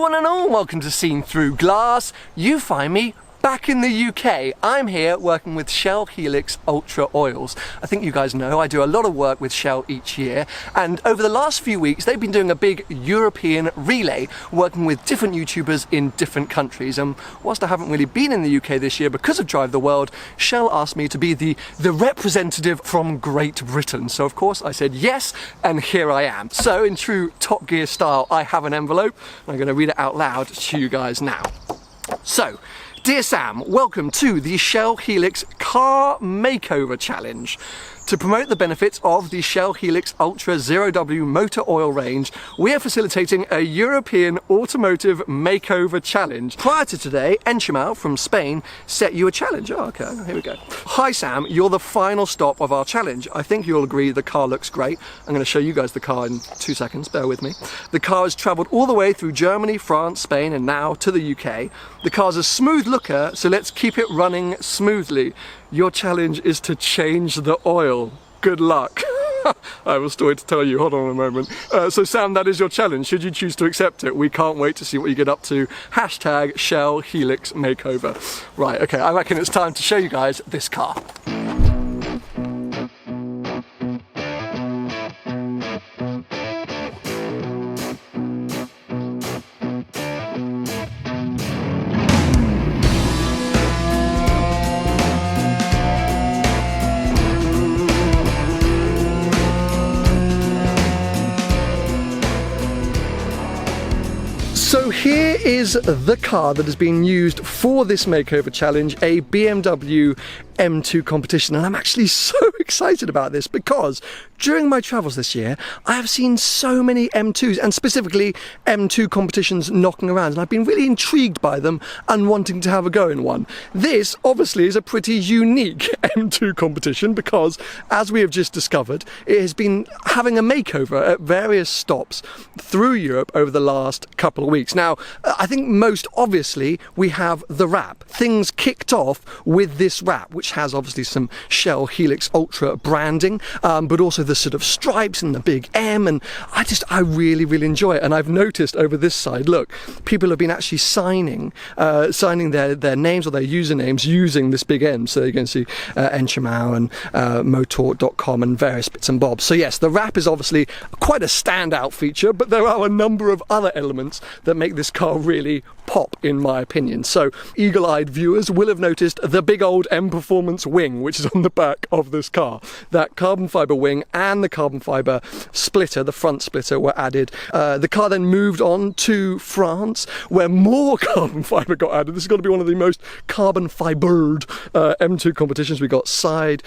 one and all, welcome to Seen Through Glass. You find me back in the UK. I'm here working with Shell Helix Ultra Oils. I think you guys know I do a lot of work with Shell each year, and over the last few weeks they've been doing a big European relay working with different YouTubers in different countries. And whilst I haven't really been in the UK this year because of Drive the World, Shell asked me to be the representative from Great Britain. So of course I said yes, and here I am. So in true Top Gear style, I have an envelope and I'm going to read it out loud to you guys now. So, dear Sam, welcome to the Shell Helix Car Makeover Challenge. To promote the benefits of the Shell Helix Ultra 0W motor oil range, we are facilitating a European automotive makeover challenge. Prior to today, Enchimal from Spain set you a challenge. Oh, okay, here we go. Hi Sam, you're the final stop of our challenge. I think you'll agree the car looks great. I'm going to show you guys the car in 2 seconds, bear with me. The car has travelled all the way through Germany, France, Spain, and now to the UK. The car's a smooth looker, so let's keep it running smoothly. Your challenge is to change the oil. Good luck. I have a story to tell you, hold on a moment. So Sam, that is your challenge. Should you choose to accept it, we can't wait to see what you get up to. Hashtag Shell Helix Makeover. Right, okay, I reckon it's time to show you guys this car. So here is the car that has been used for this makeover challenge, a BMW M2 Competition, and I'm actually so excited about this because during my travels this year I have seen so many M2s and specifically M2 competitions knocking around, and I've been really intrigued by them and wanting to have a go in one. This obviously is a pretty unique M2 competition because, as we have just discovered, it has been having a makeover at various stops through Europe over the last couple of weeks. Now, I think most obviously we have the wrap. Things kicked off with this wrap, which has obviously some Shell Helix Ultra branding, but also the sort of stripes and the big M, and I really enjoy it. And I've noticed over this side, look, people have been actually signing their names or their usernames using this big M. So you can see Enchimal and Motor.com and various bits and bobs. So yes, the wrap is obviously quite a standout feature, but there are a number of other elements that make this car really pop, in my opinion. So eagle-eyed viewers will have noticed the big old M Performance wing, which is on the back of this car. That carbon fibre wing and the carbon fibre splitter, the front splitter, were added. The car then moved on to France, where more carbon fibre got added. This has got to be one of the most carbon fibred M2 competitions. We got side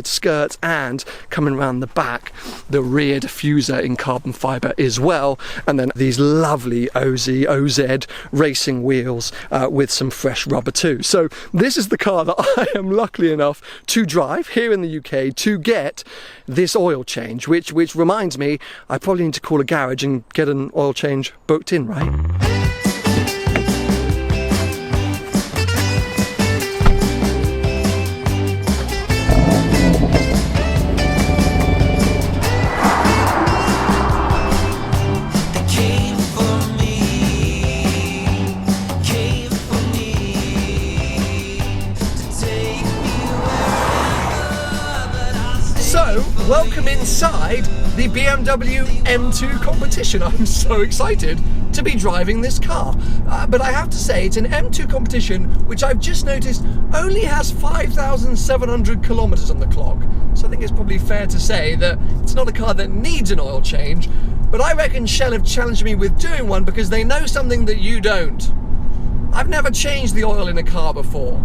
skirts, and coming around the back, the rear diffuser in carbon fibre as well, and then these lovely OZ racing wheels with some fresh rubber too. So this is the car that I am lucky enough to drive here in the UK to get this oil change, which reminds me I probably need to call a garage and get an oil change booked in, right? So, welcome inside the BMW M2 Competition. I'm so excited to be driving this car. But I have to say, it's an M2 Competition which I've just noticed only has 5,700 kilometers on the clock. So I think it's probably fair to say that it's not a car that needs an oil change. But I reckon Shell have challenged me with doing one because they know something that you don't. I've never changed the oil in a car before.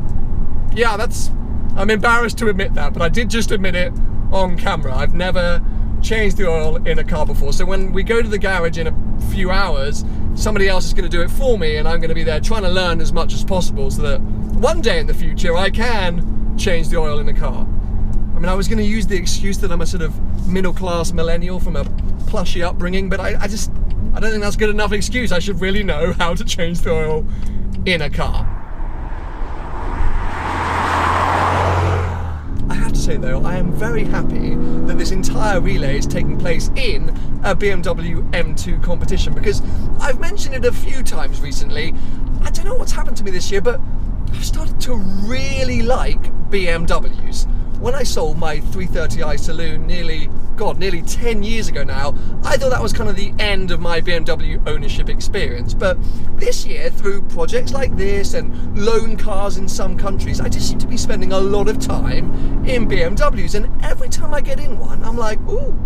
Yeah, I'm embarrassed to admit that, but I did just admit it on camera. I've never changed the oil in a car before. So when we go to the garage in a few hours, somebody else is going to do it for me, and I'm going to be there trying to learn as much as possible so that one day in the future I can change the oil in a car. I mean, I was going to use the excuse that I'm a sort of middle-class millennial from a plushy upbringing, but I don't think that's good enough excuse. I should really know how to change the oil in a car. I have to say though, I am very happy that this entire relay is taking place in a BMW M2 competition, because I've mentioned it a few times recently. I don't know what's happened to me this year, but I've started to really like BMWs. When I sold my 330i Saloon nearly 10 years ago now, I thought that was kind of the end of my BMW ownership experience. But this year, through projects like this and loan cars in some countries, I just seem to be spending a lot of time in BMWs. And every time I get in one, I'm like, ooh,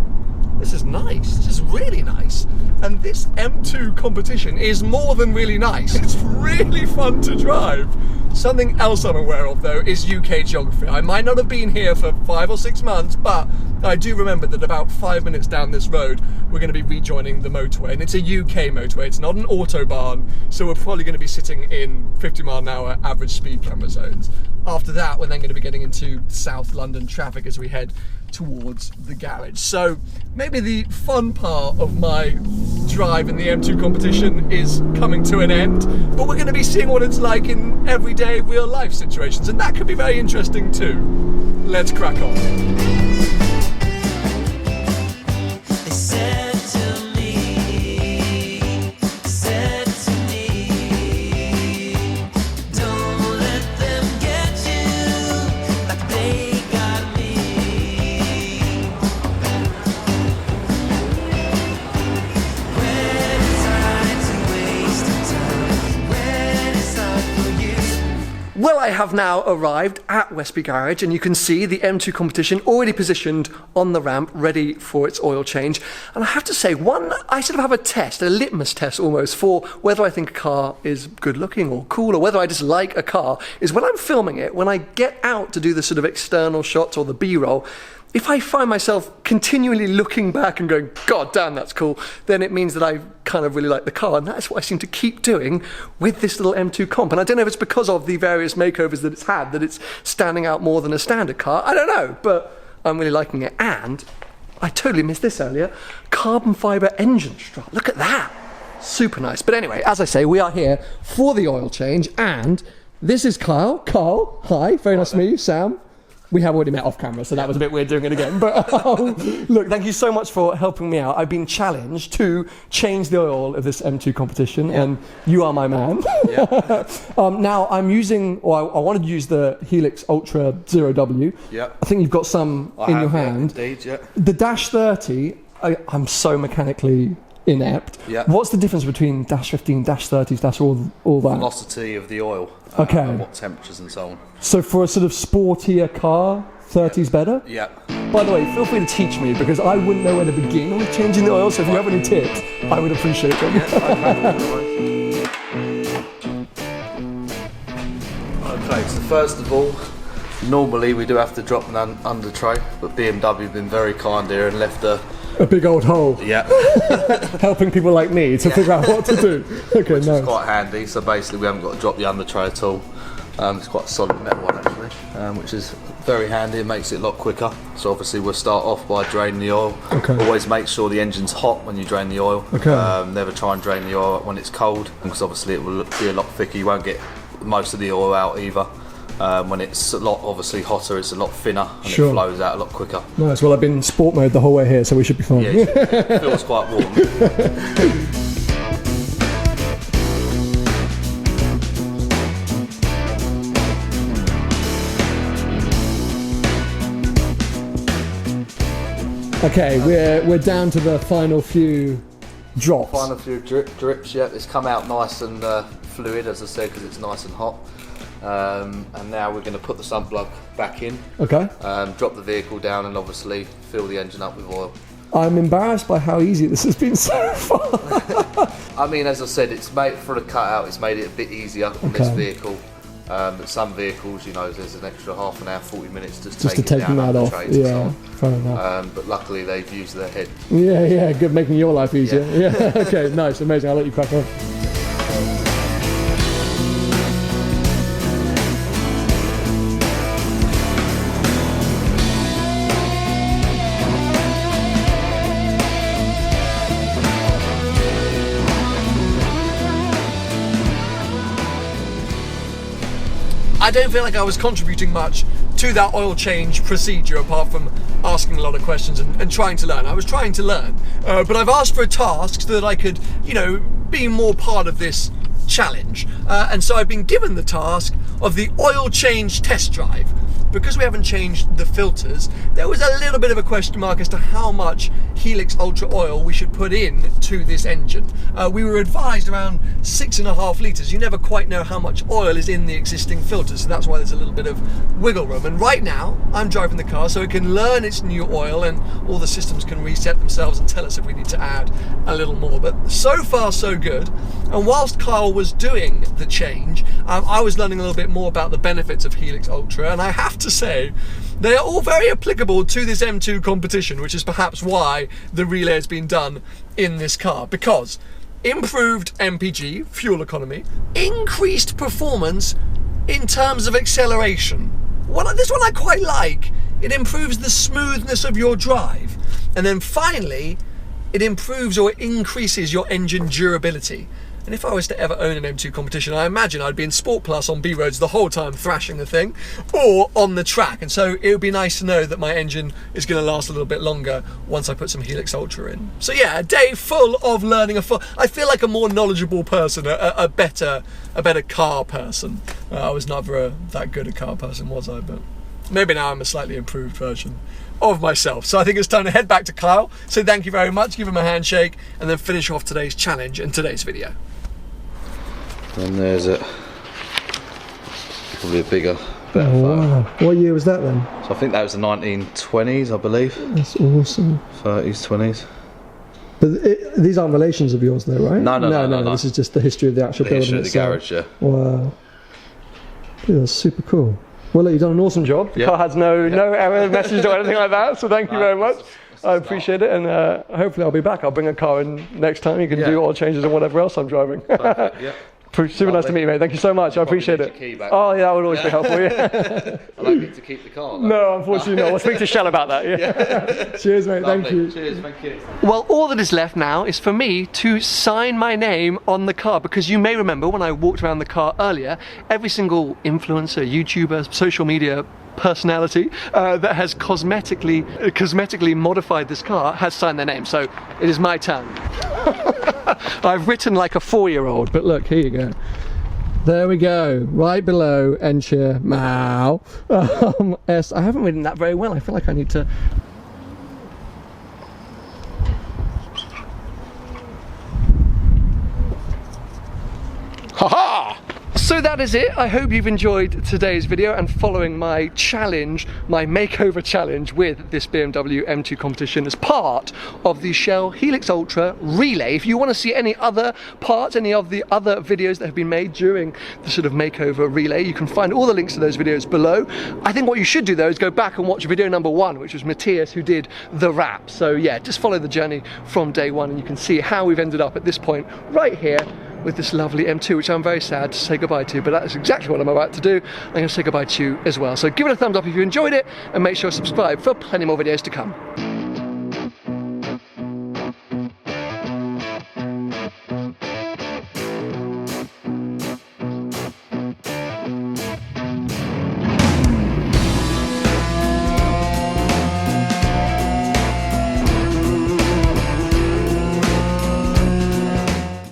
this is nice. This is really nice. And this M2 competition is more than really nice. It's really fun to drive. Something else I'm aware of though is UK geography. I might not have been here for 5 or 6 months, but I do remember that about 5 minutes down this road we're going to be rejoining the motorway, and it's a UK motorway, it's not an autobahn, so we're probably going to be sitting in 50-mile-an-hour average speed camera zones. After that, we're then going to be getting into South London traffic as we head towards the garage. So maybe the fun part of my drive in the M2 competition is coming to an end, but we're going to be seeing what it's like in everyday real life situations, and that could be very interesting too. Let's crack on. Well, I have now arrived at Westby Garage, and you can see the M2 competition already positioned on the ramp, ready for its oil change. And I have to say, I sort of have a test, a litmus test almost, for whether I think a car is good looking or cool, or whether I just like a car, is when I'm filming it, when I get out to do the sort of external shots or the B-roll, if I find myself continually looking back and going, God damn, that's cool, then it means that I kind of really like the car. And that's what I seem to keep doing with this little M2 comp. And I don't know if it's because of the various makeovers that it's had that it's standing out more than a standard car. I don't know, but I'm really liking it. And I totally missed this earlier. Carbon fibre engine strut. Look at that. Super nice. But anyway, as I say, we are here for the oil change. And this is Kyle. Carl, hi. Very nice to meet you. Sam. We have already met off camera, so that was a bit weird doing it again. But look, thank you so much for helping me out. I've been challenged to change the oil of this M2 competition, and you are my man. Now I'm using, or I wanted to use the Helix Ultra 0W. Yeah. I think you've got some in your hand. Indeed, yeah. The Dash 30, I'm so mechanically inept. Yeah. What's the difference between Dash 15, Dash 30s, Dash all that? Velocity of the oil. Okay. And what temperatures and so on. So for a sort of sportier car, 30's better? Yeah. By the way, feel free to teach me, because I wouldn't know where to begin with changing the oil, so if you have any tips, I would appreciate them. Okay, so first of all, normally we do have to drop an under tray, but BMW have been very kind here and left a big old hole. Yeah. Helping people like me to figure out what to do. Okay, which nice. is quite handy, so basically we haven't got to drop the under tray at all. It's quite a solid metal one actually, which is very handy. It makes it a lot quicker. So obviously we'll start off by draining the oil. Okay. Always make sure the engine's hot when you drain the oil. Okay. Never try and drain the oil when it's cold, because obviously it will be a lot thicker. You won't get most of the oil out either. When it's a lot obviously hotter, it's a lot thinner and it flows out a lot quicker. Nice. Well, I've been in sport mode the whole way here, so we should be fine. Yeah, it feels quite warm. Okay, we're down to the final few drops. Final few drips. Yeah, it's come out nice and fluid, as I said, because it's nice and hot. And now we're going to put the sun plug back in. Okay. Drop the vehicle down and obviously fill the engine up with oil. I'm embarrassed by how easy this has been so far. I mean, as I said, it's made for the cutout. It's made it a bit easier on this vehicle. But some vehicles, you know, there's an extra half an hour, 40 minutes just to take them out off. Yeah, fair enough. But luckily they've used their head. Yeah, good, making your life easier. Yeah. Okay, nice, amazing. I'll let you crack on. I don't feel like I was contributing much to that oil change procedure, apart from asking a lot of questions and trying to learn. I was trying to learn, but I've asked for a task so that I could, you know, be more part of this challenge. And so I've been given the task of the oil change test drive. Because we haven't changed the filters, there was a little bit of a question mark as to how much Helix Ultra oil we should put in to this engine. We were advised around 6.5 litres. You never quite know how much oil is in the existing filters, so that's why there's a little bit of wiggle room. And right now, I'm driving the car so it can learn its new oil, and all the systems can reset themselves and tell us if we need to add a little more. But so far, so good. And whilst Kyle was doing the change, I was learning a little bit more about the benefits of Helix Ultra, and I have to say, they are all very applicable to this M2 competition, which is perhaps why the relay has been done in this car, because improved MPG, fuel economy, increased performance in terms of acceleration. This one I quite like. It improves the smoothness of your drive. And then finally, it improves or increases your engine durability. And if I was to ever own an M2 competition, I imagine I'd be in Sport Plus on B roads the whole time thrashing the thing, or on the track. And so it would be nice to know that my engine is going to last a little bit longer once I put some Helix Ultra in. So yeah, a day full of learning. I feel like a more knowledgeable person, a better car person. I was never that good a car person, was I? But maybe now I'm a slightly improved version of myself. So I think it's time to head back to Kyle, say thank you very much, give him a handshake, and then finish off today's challenge and today's video. And there's it. Probably a bigger, better photo. Wow. What year was that then? So I think that was the 1920s, I believe. That's awesome. 30s, 20s. But these aren't relations of yours though, right? No. This is just the history of the actual building. The history of the garage, yeah. Wow. Yeah, that's super cool. Well, look, you've done an awesome job. The car has no error messages or anything like that, so thank you very much. I appreciate it, and hopefully I'll be back. I'll bring a car in next time. You can do oil changes and whatever else I'm driving. Perfect, yeah. Super nice to meet you, mate. Thank you so much. I appreciate it. Oh, yeah, that would always be helpful. Yeah. I don't need to keep the car. Though. No, unfortunately not. We'll speak to Shell about that. Yeah. Cheers, mate. Lovely. Thank you. Cheers, thank you. Well, all that is left now is for me to sign my name on the car, because you may remember when I walked around the car earlier, every single influencer, YouTuber, social media personality that has cosmetically modified this car has signed their name. So it is my turn. I've written like a 4-year-old, but look, here you go. There we go, right below Enchir Mao. S. I haven't written that very well. I feel like I need to. Ha-ha! So that is it. I hope you've enjoyed today's video and following my challenge, my makeover challenge with this BMW M2 competition as part of the Shell Helix Ultra relay. If you want to see any other parts, any of the other videos that have been made during the sort of makeover relay, you can find all the links to those videos below. I think what you should do though is go back and watch video number 1, which was Matthias, who did the wrap. So yeah, just follow the journey from day 1 and you can see how we've ended up at this point right here with this lovely M2, which I'm very sad to say goodbye to, but that is exactly what I'm about to do. I'm going to say goodbye to you as well. So give it a thumbs up if you enjoyed it, and make sure to subscribe for plenty more videos to come.